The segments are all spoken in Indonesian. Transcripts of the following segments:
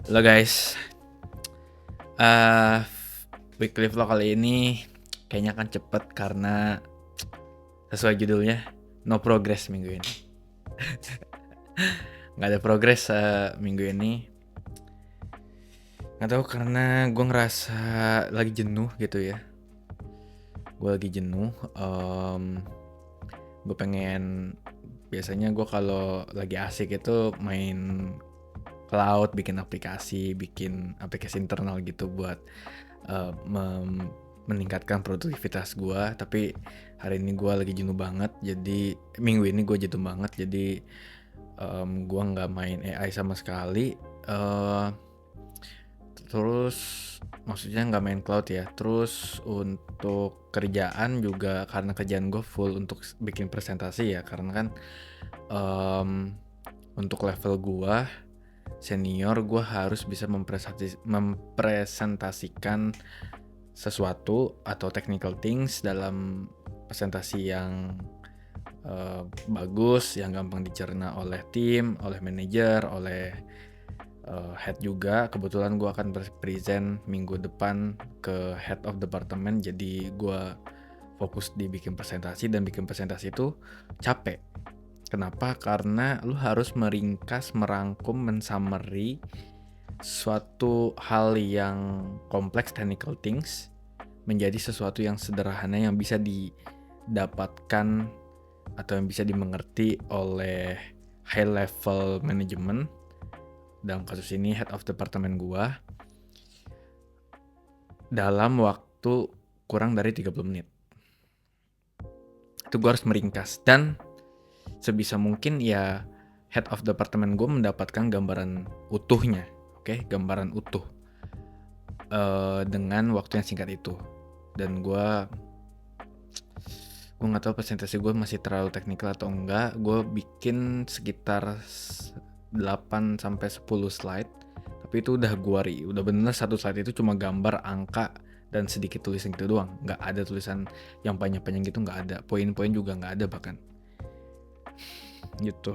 Halo guys, eh weekly vlog kali ini kayaknya akan cepet karena sesuai judulnya no progress minggu ini. Nggak ada progress minggu ini. Nggak tahu karena gue ngerasa lagi jenuh gitu ya. Gue lagi jenuh. Gue pengen biasanya gue kalau lagi asik itu main cloud, bikin aplikasi internal gitu buat meningkatkan produktivitas gue. Tapi hari ini gue lagi jenuh banget, jadi minggu ini gue jenuh banget, jadi gue nggak main AI sama sekali. Terus maksudnya nggak main cloud ya. Terus untuk kerjaan juga, karena kerjaan gue full untuk bikin presentasi ya, karena kan untuk level gue senior, gue harus bisa mempresentasikan sesuatu atau technical things dalam presentasi yang bagus, yang gampang dicerna oleh tim, oleh manajer, oleh head juga. Kebetulan gue akan present minggu depan ke head of department, jadi gue fokus di bikin presentasi, dan bikin presentasi itu capek. Kenapa? Karena lu harus meringkas, merangkum, mensummary suatu hal yang kompleks, technical things, menjadi sesuatu yang sederhana yang bisa didapatkan atau yang bisa dimengerti oleh high level management, dalam kasus ini head of department gua, dalam waktu kurang dari 30 menit. Itu gua harus meringkas, dan sebisa mungkin ya head of department gue mendapatkan gambaran utuhnya, gambaran utuh dengan waktu yang singkat itu. Dan gue nggak tahu presentasi gue masih terlalu teknikal atau enggak. Gue bikin sekitar 8-10 slide, tapi itu udah udah bener satu slide itu cuma gambar, angka, dan sedikit tulisan gitu doang. Nggak ada tulisan yang panjang-panjang gitu, nggak ada. Poin-poin juga nggak ada bahkan. Gitu.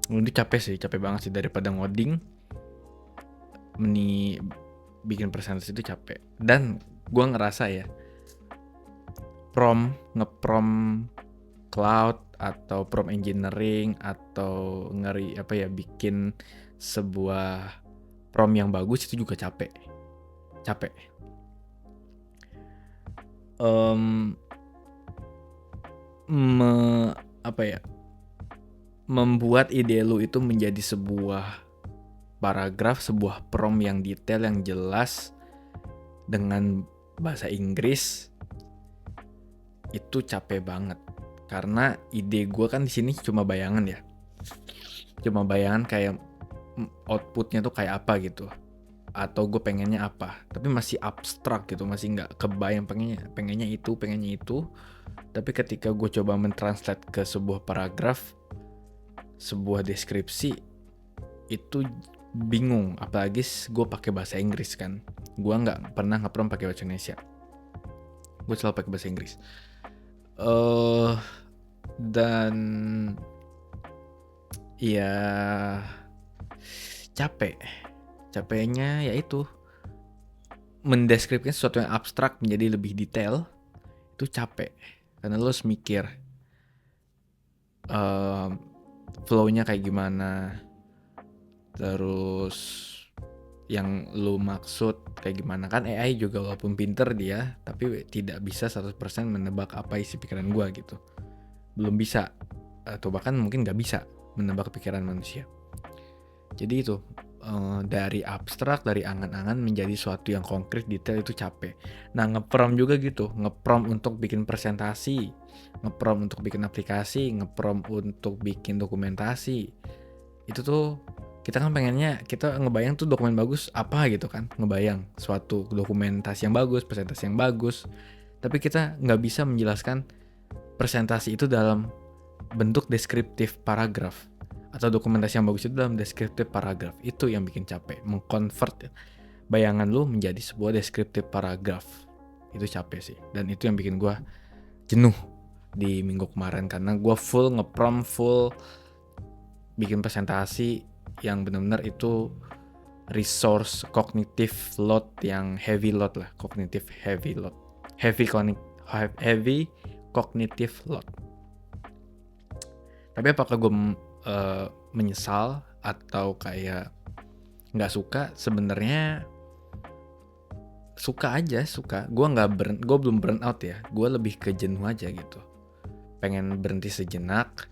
Ini capek banget sih. Daripada ngoding, bikin presentasi itu capek. Dan gue ngerasa ya, ngeprom cloud atau prompt engineering atau bikin sebuah prompt yang bagus itu juga capek. Membuat ide lu itu menjadi sebuah paragraf, sebuah prompt yang detail, yang jelas dengan bahasa Inggris, itu capek banget. Karena ide gue kan di sini cuma bayangan ya, kayak outputnya tuh kayak apa gitu, atau gue pengennya apa, tapi masih abstrak gitu, masih nggak kebayang pengennya itu. Tapi ketika gue coba mentranslate ke sebuah paragraf, sebuah deskripsi, itu bingung. Apalagi gue pakai bahasa Inggris kan, gue nggak pernah nge-prompt pakai bahasa Indonesia, gue selalu pakai bahasa Inggris. Dan ya capeknya yaitu mendeskripsikan sesuatu yang abstrak menjadi lebih detail. Itu capek karena lo harus mikir flow-nya kayak gimana, terus yang lo maksud kayak gimana. Kan AI juga walaupun pinter dia, tapi tidak bisa 100% menebak apa isi pikiran gue gitu. Belum bisa, atau bahkan mungkin gak bisa menebak pikiran manusia. Jadi itu dari abstrak, dari angan-angan menjadi suatu yang konkret, detail, itu capek. Nah, nge-prompt juga gitu, nge-prompt untuk bikin presentasi, nge-prompt untuk bikin aplikasi, nge-prompt untuk bikin dokumentasi. Itu tuh kita kan pengennya, kita ngebayang tuh dokumen bagus apa gitu kan, ngebayang suatu dokumentasi yang bagus, presentasi yang bagus, tapi kita nggak bisa menjelaskan presentasi itu dalam bentuk deskriptif paragraf, atau dokumentasi yang bagus itu dalam deskriptif paragraf. Itu yang bikin capek, mengkonvert bayangan lu menjadi sebuah deskriptif paragraf. Itu capek sih, dan itu yang bikin gue jenuh di minggu kemarin, karena gue full nge-prompt, full bikin presentasi yang benar-benar itu resource cognitive load yang heavy load lah, cognitive heavy load. Heavy cognitive load. Tapi apakah gue menyesal atau kayak nggak suka? Sebenarnya suka aja, suka. Gue belum burn out ya. Gue lebih ke jenuh aja gitu. Pengen berhenti sejenak.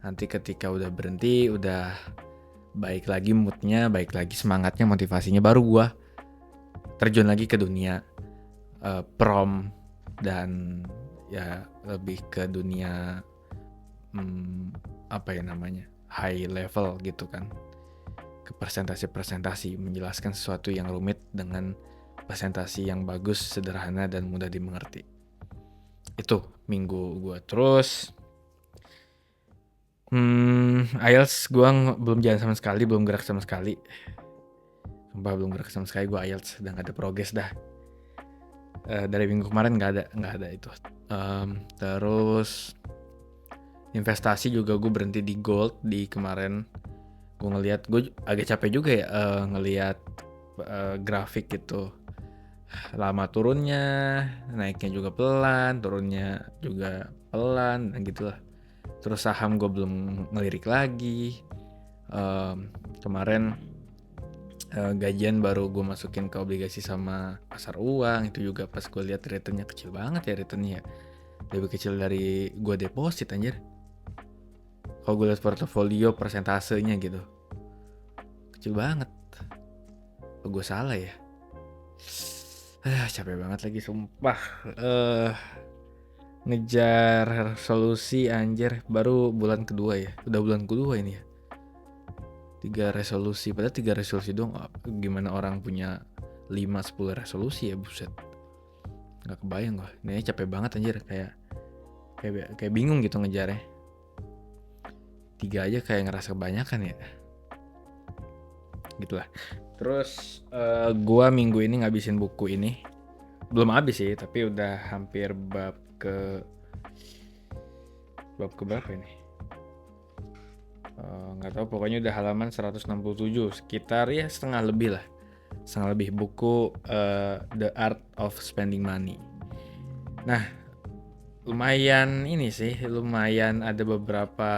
Nanti ketika udah berhenti, udah baik lagi moodnya, baik lagi semangatnya, motivasinya, baru gue terjun lagi ke dunia prom dan ya lebih ke dunia high level gitu kan, ke presentasi menjelaskan sesuatu yang rumit dengan presentasi yang bagus, sederhana dan mudah dimengerti. Itu minggu gue. Terus IELTS gue belum jalan sama sekali, belum gerak sama sekali. Sumpah belum gerak sama sekali gue IELTS, udah gak ada progres dah. Dari minggu kemarin gak ada itu. Terus investasi juga gue berhenti di gold di kemarin. Gue ngelihat, gue agak capek juga ya ngelihat grafik gitu, lama turunnya, naiknya juga pelan, turunnya juga pelan, gitulah. Terus saham gue belum ngelirik lagi. Kemarin gajian baru gue masukin ke obligasi sama pasar uang. Itu juga pas gue lihat returnnya kecil banget ya, returnnya lebih kecil dari gue deposit anjir. Kalau gue lihat portofolio persentasenya gitu, kecil banget. Apa gue salah ya? Capek banget lagi sumpah. Ngejar resolusi anjir, baru bulan kedua ya. Udah bulan kedua ini ya. 3 resolusi, padahal 3 resolusi doang. Gimana orang punya 5-10 resolusi ya, buset. Gak kebayang gue. Ini capek banget anjir, kayak bingung gitu ngejarnya. 3 aja kayak ngerasa kebanyakan ya. Gitulah. Terus gue minggu ini ngabisin buku ini. Belum habis sih, tapi udah hampir bab ke berapa ini? Nggak tahu, pokoknya udah halaman 167, sekitar ya setengah lebih buku The Art of Spending Money. Nah, lumayan ada beberapa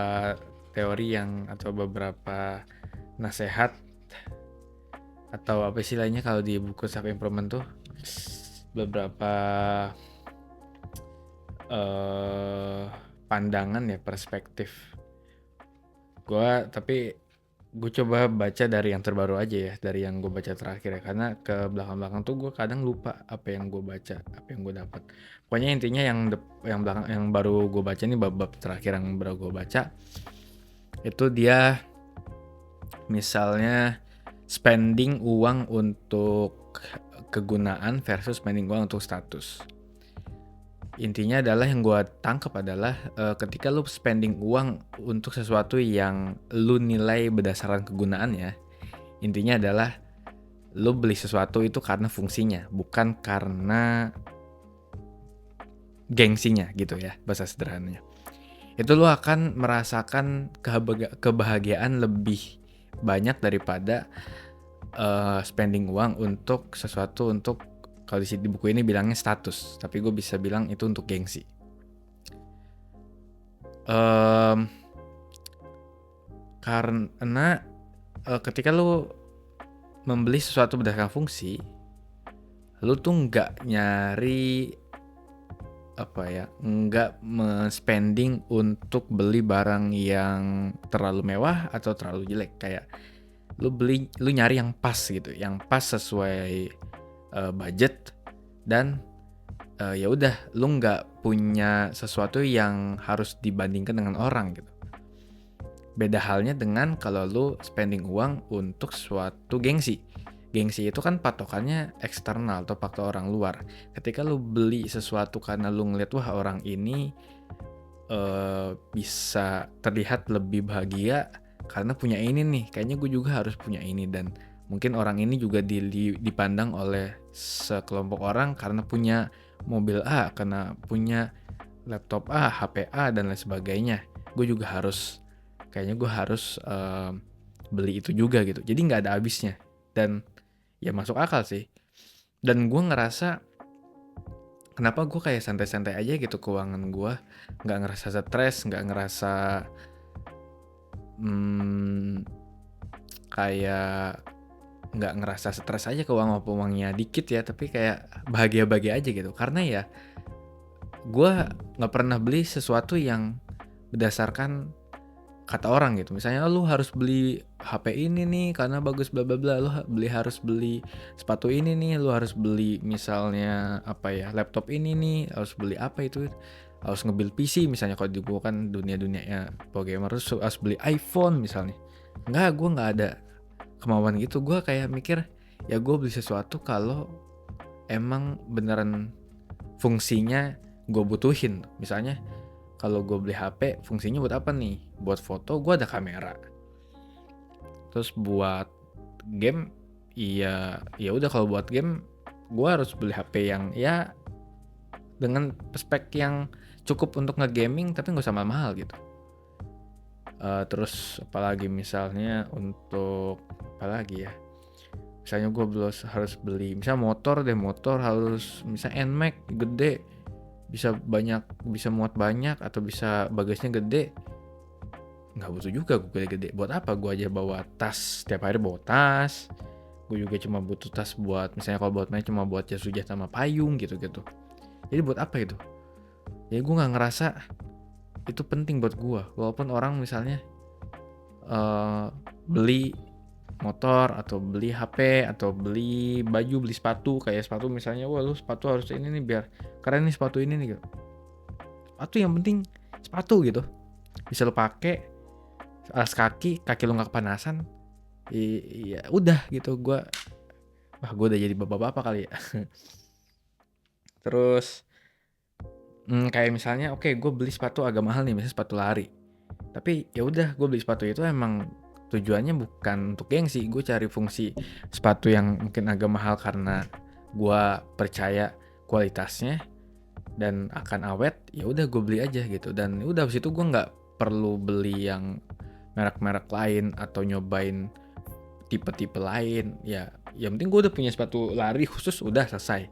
teori atau beberapa nasihat atau apa sih lainnya kalau di buku self improvement tuh, beberapa pandangan ya, perspektif. Gue coba baca dari yang terbaru aja ya, dari yang gue baca terakhir ya, karena ke belakang-belakang tuh gue kadang lupa apa yang gue baca, apa yang gue dapat. Pokoknya intinya yang baru gue baca nih, bab-bab terakhir yang baru gue baca itu dia misalnya spending uang untuk kegunaan versus spending uang untuk status. Intinya adalah yang gue tangkap adalah ketika lu spending uang untuk sesuatu yang lu nilai berdasarkan kegunaannya, intinya adalah lu beli sesuatu itu karena fungsinya, bukan karena gengsinya gitu ya, bahasa sederhananya. Itu lu akan merasakan kebahagiaan lebih banyak daripada spending uang untuk sesuatu untuk, kalau di buku ini bilangnya status, tapi gue bisa bilang itu untuk gengsi. Karena ketika lu membeli sesuatu berdasarkan fungsi, lu tuh nggak nyari nggak spending untuk beli barang yang terlalu mewah atau terlalu jelek. Kayak lu nyari yang pas gitu, yang pas sesuai budget, dan ya udah, lu nggak punya sesuatu yang harus dibandingkan dengan orang gitu. Beda halnya dengan kalau lu spending uang untuk suatu gengsi. Gengsi itu kan patokannya eksternal atau faktor orang luar. Ketika lu beli sesuatu karena lu ngeliat, wah orang ini bisa terlihat lebih bahagia karena punya ini nih, kayaknya gue juga harus punya ini. Dan mungkin orang ini juga dipandang oleh sekelompok orang karena punya mobil A, karena punya laptop A, HP A, dan lain sebagainya. Kayaknya gue harus beli itu juga gitu. Jadi nggak ada habisnya. dan ya masuk akal sih. Dan gue ngerasa kenapa gue kayak santai-santai aja gitu keuangan gue, nggak ngerasa stres, nggak ngerasa kayak nggak ngerasa stres aja keuangan walaupun uangnya dikit ya, tapi kayak bahagia-bahagia aja gitu. Karena ya gue nggak pernah beli sesuatu yang berdasarkan kata orang gitu. Misalnya lu harus beli HP ini nih karena bagus bla bla bla, harus beli sepatu ini nih, lu harus beli misalnya apa ya, laptop ini nih, harus beli apa itu, harus nge-build PC misalnya kalau di gua kan dunia-dunianya pro gamer harus beli iPhone misalnya. Gua nggak ada kemauan gitu. Gua kayak mikir ya gue beli sesuatu kalau emang beneran fungsinya gue butuhin. Misalnya kalau gue beli HP fungsinya buat apa nih? Buat foto gue ada kamera. Terus buat game ya udah, kalau buat game gue harus beli HP yang ya dengan spek yang cukup untuk nge-gaming tapi gak usah mahal-mahal gitu. Terus apalagi misalnya untuk apalagi ya, misalnya gue harus beli misalnya motor harus misalnya NMAX gede, bisa muat banyak atau bisa bagasinya gede. Nggak butuh juga gue gede-gede. Buat apa gue aja bawa tas, setiap hari bawa tas. Gue juga cuma butuh tas buat misalnya kalau buat main cuma buat jas hujan sama payung gitu-gitu. Jadi buat apa itu? Ya gue nggak ngerasa itu penting buat gue. Walaupun orang misalnya beli motor atau beli HP atau beli baju, beli sepatu, kayak sepatu misalnya, wah lu sepatu harus ini nih biar keren nih sepatu ini nih gitu. Sepatu yang penting sepatu gitu, bisa lu pakai alas kaki lu nggak kepanasan, iya udah gitu. Gue udah jadi bapak-bapak kali ya. Terus kayak misalnya oke, gue beli sepatu agak mahal nih, misalnya sepatu lari, tapi ya udah gue beli sepatu itu emang tujuannya bukan untuk gengsi. Gue cari fungsi sepatu yang mungkin agak mahal karena gue percaya kualitasnya dan akan awet. Ya udah gue beli aja gitu. Dan udah habis itu gue nggak perlu beli yang merek-merek lain atau nyobain tipe-tipe lain. Ya yang penting gue udah punya sepatu lari khusus, udah selesai.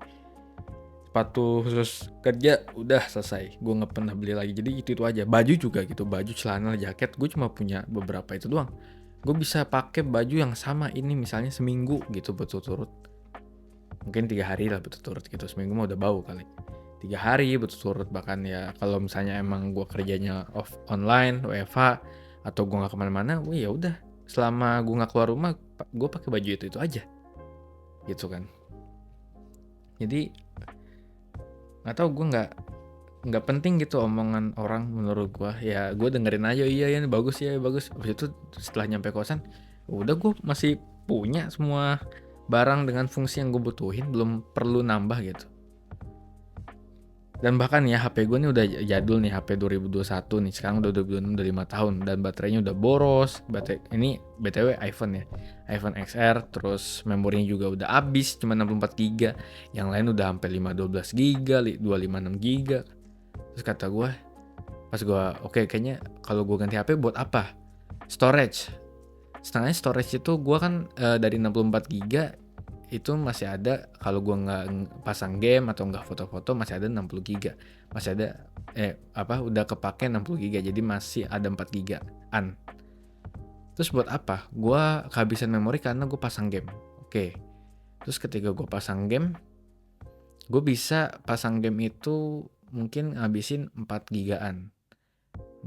Sepatu khusus kerja udah selesai. Gue nggak pernah beli lagi. Jadi itu aja. Baju juga gitu, baju, celana, jaket, gue cuma punya beberapa itu doang. Gue bisa pakai baju yang sama ini misalnya seminggu gitu berturut-turut. Mungkin 3 hari lah berturut-turut gitu. Seminggu mah udah bau kali. 3 hari berturut-turut, bahkan ya kalau misalnya emang gue kerjanya online, WFH atau gue nggak kemana-mana, ya udah. Selama gue nggak keluar rumah, gue pakai baju itu aja, gitu kan. Jadi nggak tahu, gue nggak penting gitu omongan orang menurut gue. Ya gue dengerin aja, iya ini bagus ya bagus. Habis itu setelah nyampe kosan udah gue masih punya semua barang dengan fungsi yang gue butuhin, belum perlu nambah gitu. Dan bahkan ya HP gue nih udah jadul nih, HP 2021 nih, sekarang udah 2026, udah 5 tahun dan baterainya udah boros. Ini BTW iPhone ya, iPhone XR, terus memorinya juga udah habis, cuma 64 GB. Yang lain udah sampai 512 GB, 256 GB. Terus kata gue, pas gue oke, kayaknya kalau gue ganti HP buat apa? Storage. Setengahnya storage itu gue kan dari 64 GB itu masih ada, kalau gue nggak pasang game atau nggak foto-foto masih ada 60 GB. Masih ada udah kepake 60 GB, jadi masih ada 4 GB-an. Terus buat apa? Gue kehabisan memori karena gue pasang game. Oke. Terus ketika gue pasang game, gue bisa pasang game itu mungkin ngabisin 4 GB-an.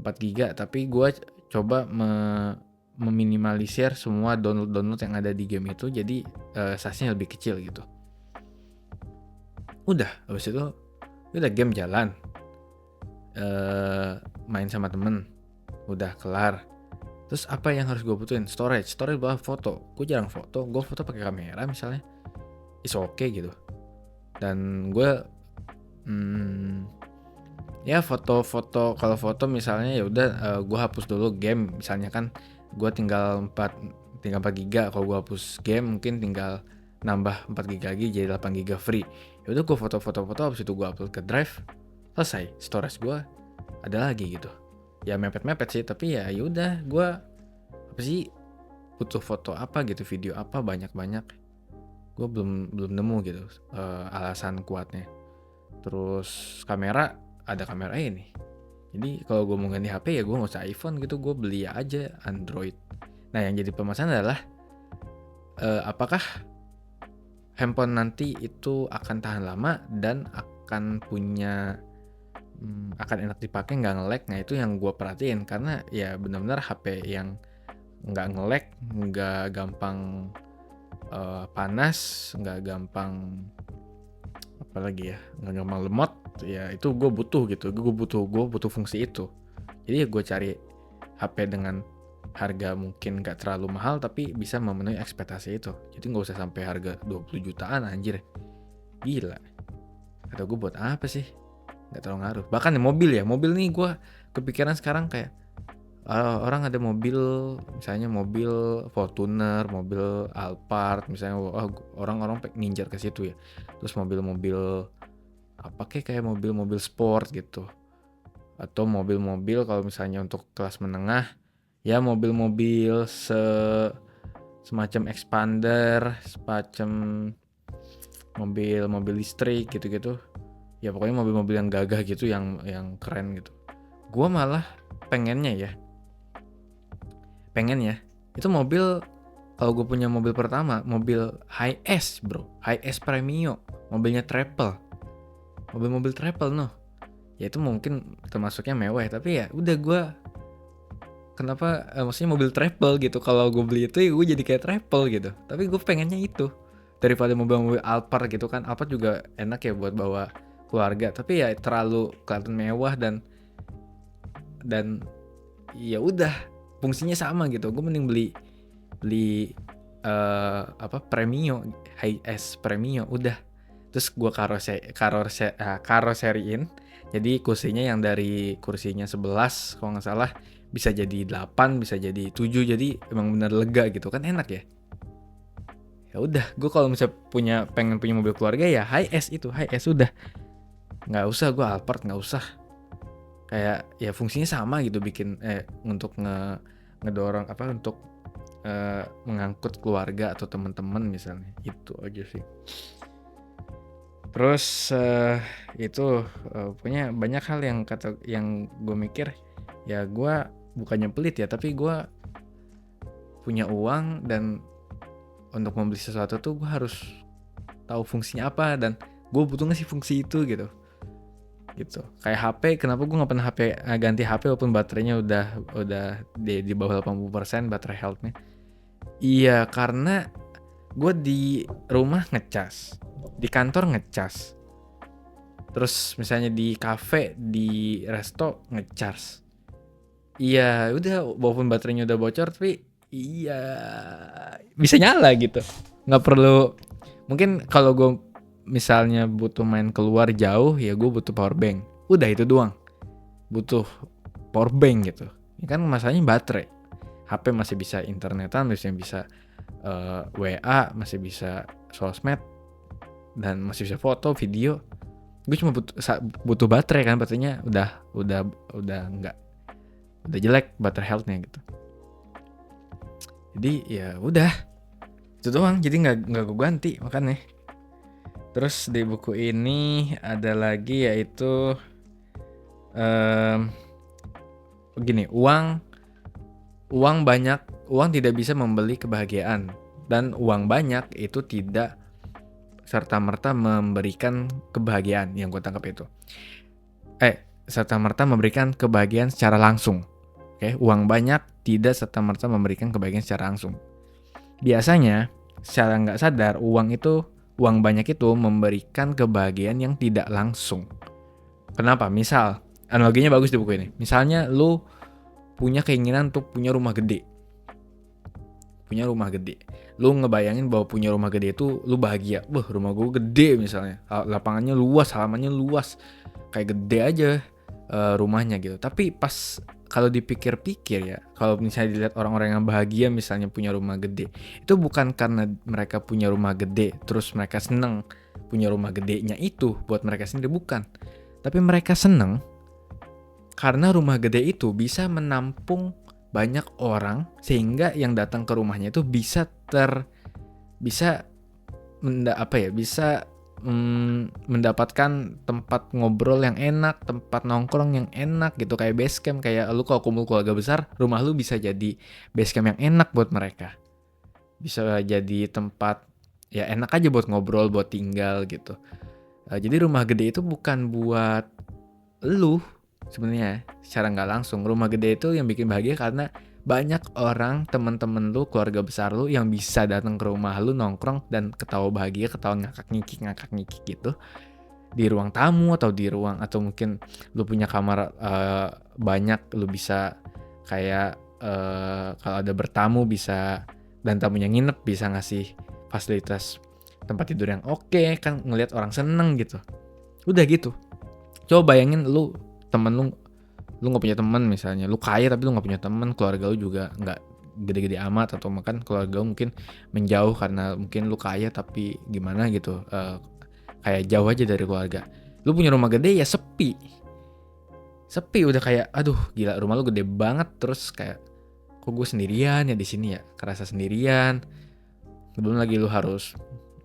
4 GB, tapi gue coba meminimalisir semua download yang ada di game itu, jadi size-nya lebih kecil gitu. Udah, habis itu udah game jalan, main sama temen, udah kelar. Terus apa yang harus gue butuhin? Storage buat foto. Gue jarang foto, gue foto pakai kamera misalnya, is okay gitu. Dan gue ya foto-foto, kalau foto misalnya ya udah gue hapus dulu game misalnya kan. Gue tinggal 4 GB. Kalau gue hapus game mungkin tinggal nambah 4 GB lagi jadi 8 GB free. Ya udah gue foto-foto habis itu gue upload ke drive, selesai. Storage gue ada lagi gitu. Ya mepet-mepet sih, tapi ya udah gue apa sih, butuh foto apa gitu, video apa banyak-banyak, gue belum belum nemu gitu alasan kuatnya. Terus kamera, ada kamera ini. Jadi kalau gue mau ganti HP ya gue nggak usah iPhone gitu, gue beli aja Android. Nah yang jadi permasalahan adalah apakah handphone nanti itu akan tahan lama dan akan punya akan enak dipakai, nggak nge-lag. Nah itu yang gue perhatiin, karena ya benar-benar HP yang nggak nge-lag, nggak gampang panas, nggak gampang apalagi ya, nggak gampang lemot, ya itu gue butuh gitu, gue butuh fungsi itu. Jadi ya gue cari HP dengan harga mungkin nggak terlalu mahal tapi bisa memenuhi ekspektasi itu. Jadi nggak usah sampai harga 20 jutaan anjir, gila. Atau gue buat apa sih, nggak terlalu ngaruh. Bahkan di mobil nih gue kepikiran sekarang kayak orang ada mobil, misalnya mobil Fortuner, mobil Alphard misalnya, orang-orang nginjar ke situ ya. Terus mobil-mobil apa kayak mobil-mobil sport gitu, atau mobil-mobil kalau misalnya untuk kelas menengah ya mobil-mobil semacam expander, semacam mobil listrik gitu-gitu. Ya pokoknya mobil-mobil yang gagah gitu, yang keren gitu. Gua malah pengennya itu mobil, kalau gue punya mobil pertama, mobil high S bro, high S Premio, mobilnya travel, mobil travel noh. Ya itu mungkin termasuknya mewah, tapi ya udah gue kenapa maksudnya mobil travel gitu, kalau gue beli itu ya gue jadi kayak travel gitu. Tapi gue pengennya itu daripada mobil-mobil Alphard gitu kan. Alphard juga enak ya buat bawa keluarga, tapi ya terlalu kelihatan mewah dan ya udah fungsinya sama gitu. Gue mending beli Premio, high S Premio udah. Terus gue karoseriin. Jadi kursinya yang dari kursinya 11 kalau nggak salah bisa jadi 8, bisa jadi 7. Jadi emang bener lega gitu kan, enak ya. Ya udah, gue kalau misalnya pengen punya mobil keluarga ya high S udah. Nggak usah gue Alphard, nggak usah. Kayak ya fungsinya sama gitu, bikin untuk ngedorong untuk mengangkut keluarga atau teman-teman misalnya. Itu aja sih. Terus itu punya banyak hal yang gue mikir, ya gue bukannya pelit ya, tapi gue punya uang dan untuk membeli sesuatu tuh gue harus tahu fungsinya apa, dan gue butuh nggak sih fungsi itu gitu. Kayak HP, kenapa gue nggak pernah ganti HP walaupun baterainya udah di bawah 80% baterai health-nya. Iya, karena gue di rumah ngecas, di kantor ngecas, terus misalnya di kafe, di resto ngecas. Iya, udah walaupun baterainya udah bocor tapi iya bisa nyala gitu. Nggak perlu, mungkin kalau gue misalnya butuh main keluar jauh ya gue butuh power bank. Udah itu doang. Butuh power bank gitu. Ini kan masalahnya baterai. HP masih bisa internetan, masih bisa WA, masih bisa sosmed, dan masih bisa foto, video. Gue cuma butuh baterai kan, baterainya udah enggak, udah jelek baterai health-nya gitu. Jadi ya udah itu doang, jadi nggak gue ganti makanya. Terus di buku ini ada lagi yaitu begini, uang tidak bisa membeli kebahagiaan, dan uang banyak itu tidak serta-merta memberikan kebahagiaan. Yang gue tangkap itu serta-merta memberikan kebahagiaan secara langsung. Oke, uang banyak tidak serta-merta memberikan kebahagiaan secara langsung. Biasanya secara nggak sadar uang banyak itu memberikan kebahagiaan yang tidak langsung. Kenapa? Misal, analoginya bagus di buku ini. Misalnya lu punya keinginan untuk punya rumah gede. Lu ngebayangin bahwa punya rumah gede itu lu bahagia. Rumah gue gede misalnya. Lapangannya luas, halamannya luas. Kayak gede aja rumahnya gitu. Tapi pas kalau dipikir-pikir ya, kalau misalnya dilihat orang-orang yang bahagia misalnya punya rumah gede, itu bukan karena mereka punya rumah gede terus mereka seneng punya rumah gedenya itu buat mereka sendiri, bukan. Tapi mereka seneng karena rumah gede itu bisa menampung banyak orang sehingga yang datang ke rumahnya itu bisa bisa mendapatkan tempat ngobrol yang enak, tempat nongkrong yang enak gitu, kayak base camp. Kayak lu kalau kumpul keluarga besar, rumah lu bisa jadi base camp yang enak buat mereka. Bisa jadi tempat ya enak aja buat ngobrol, buat tinggal gitu. Jadi rumah gede itu bukan buat lu sebenarnya secara nggak langsung. Rumah gede itu yang bikin bahagia karena banyak orang, temen-temen lu, keluarga besar lu yang bisa datang ke rumah lu nongkrong dan ketawa bahagia, ketawa ngakak ngikik gitu di ruang tamu atau di ruang, atau mungkin lu punya kamar banyak, lu bisa kayak kalau ada bertamu bisa, dan tamunya nginep bisa ngasih fasilitas tempat tidur yang oke, kan ngelihat orang seneng gitu. Udah gitu. Coba bayangin temen lu nggak punya teman, misalnya lu kaya tapi lu nggak punya teman, keluarga lu juga nggak gede-gede amat, atau makan keluarga lu mungkin menjauh karena mungkin lu kaya tapi gimana gitu, kayak jauh aja dari keluarga. Lu punya rumah gede ya sepi udah, kayak aduh gila rumah lu gede banget, terus kayak kok gue sendirian ya di sini ya, kerasa sendirian. Belum lagi lu harus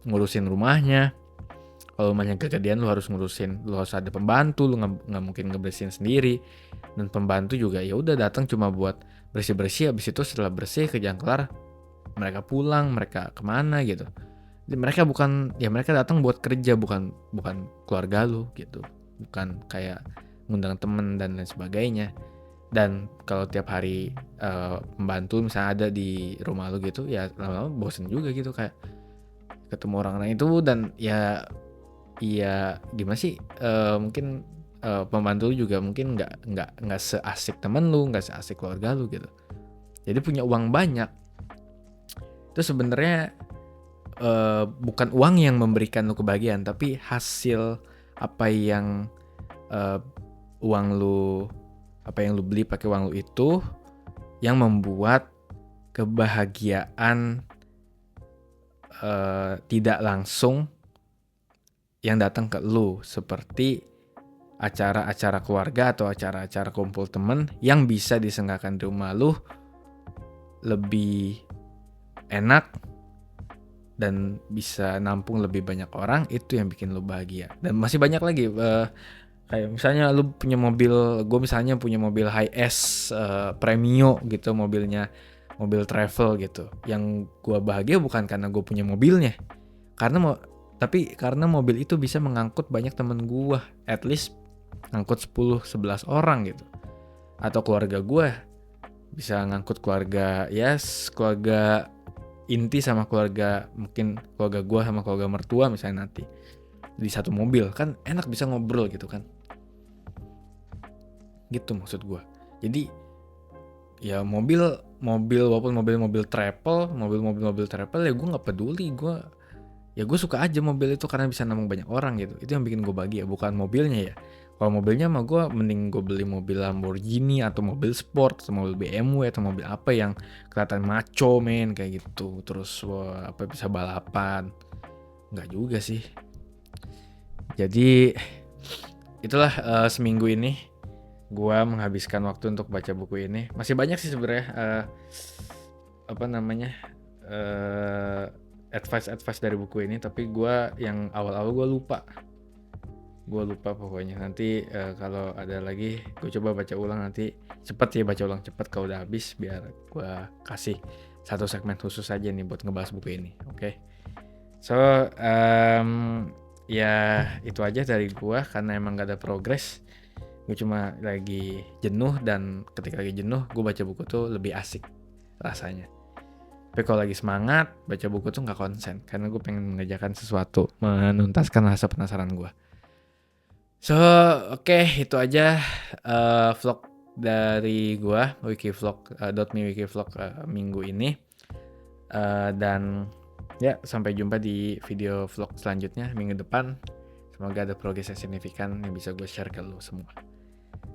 ngurusin rumahnya. Kalau rumahnya kegedean lu harus ada pembantu, lu nggak mungkin ngebersihin sendiri. Dan pembantu juga ya udah datang cuma buat bersih-bersih, habis itu setelah bersih kerjaan kelar mereka pulang, mereka kemana gitu. Jadi mereka datang buat kerja, bukan keluarga lu gitu. Bukan kayak ngundang temen dan lain sebagainya. Dan kalau tiap hari pembantu misalnya ada di rumah lu gitu, ya lama-lama bosen juga gitu, kayak ketemu orang-orang itu. Dan ya gimana sih, mungkin pembantu lu juga mungkin nggak seasik temen lu, nggak seasik keluarga lu gitu. Jadi punya uang banyak itu sebenarnya bukan uang yang memberikan lu kebahagiaan, tapi hasil apa yang uang lu, apa yang lu beli pakai uang lu itu yang membuat kebahagiaan tidak langsung yang datang ke lu, seperti acara-acara keluarga atau acara-acara kumpul temen yang bisa diselenggarakan di rumah lu lebih enak dan bisa nampung lebih banyak orang. Itu yang bikin lu bahagia. Dan masih banyak lagi, kayak misalnya lu punya mobil, gue misalnya punya mobil high-S Premio gitu, mobil travel gitu. Yang gue bahagia bukan karena gue punya mobilnya, tapi karena mobil itu bisa mengangkut banyak temen gue, at least ngangkut 10-11 orang gitu. Atau keluarga gue bisa ngangkut keluarga inti sama mungkin keluarga gue sama keluarga mertua misalnya nanti di satu mobil, kan enak bisa ngobrol gitu kan. Gitu maksud gue. Jadi ya mobil walaupun mobil travel ya gue nggak peduli, gue suka aja mobil itu karena bisa nampung banyak orang gitu. Itu yang bikin gue bahagia, bukan mobilnya ya. Kalau mobilnya mah gue mending gue beli mobil Lamborghini atau mobil sport atau mobil BMW atau mobil apa yang kelihatan maco men kayak gitu. Terus bisa balapan. Enggak juga sih. Jadi itulah seminggu ini gue menghabiskan waktu untuk baca buku ini. Masih banyak sih sebenarnya advice dari buku ini, tapi gue yang awal-awal gue lupa pokoknya. Nanti kalau ada lagi gue coba baca ulang, nanti baca ulang cepet kalau udah habis, biar gue kasih satu segmen khusus aja nih buat ngebahas buku ini. Oke. So ya itu aja dari gue, karena emang gak ada progres. Gue cuma lagi jenuh, dan ketika lagi jenuh gue baca buku tuh lebih asik rasanya. Tapi kalau lagi semangat baca buku tuh gak konsen, karena gue pengen mengerjakan sesuatu, menuntaskan rasa penasaran gue. So oke, itu aja vlog dari gue, wikivlog minggu ini. Dan ya sampai jumpa di video vlog selanjutnya minggu depan. Semoga ada progres yang signifikan yang bisa gue share ke lo semua.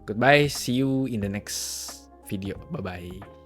Goodbye, see you in the next video. Bye-bye.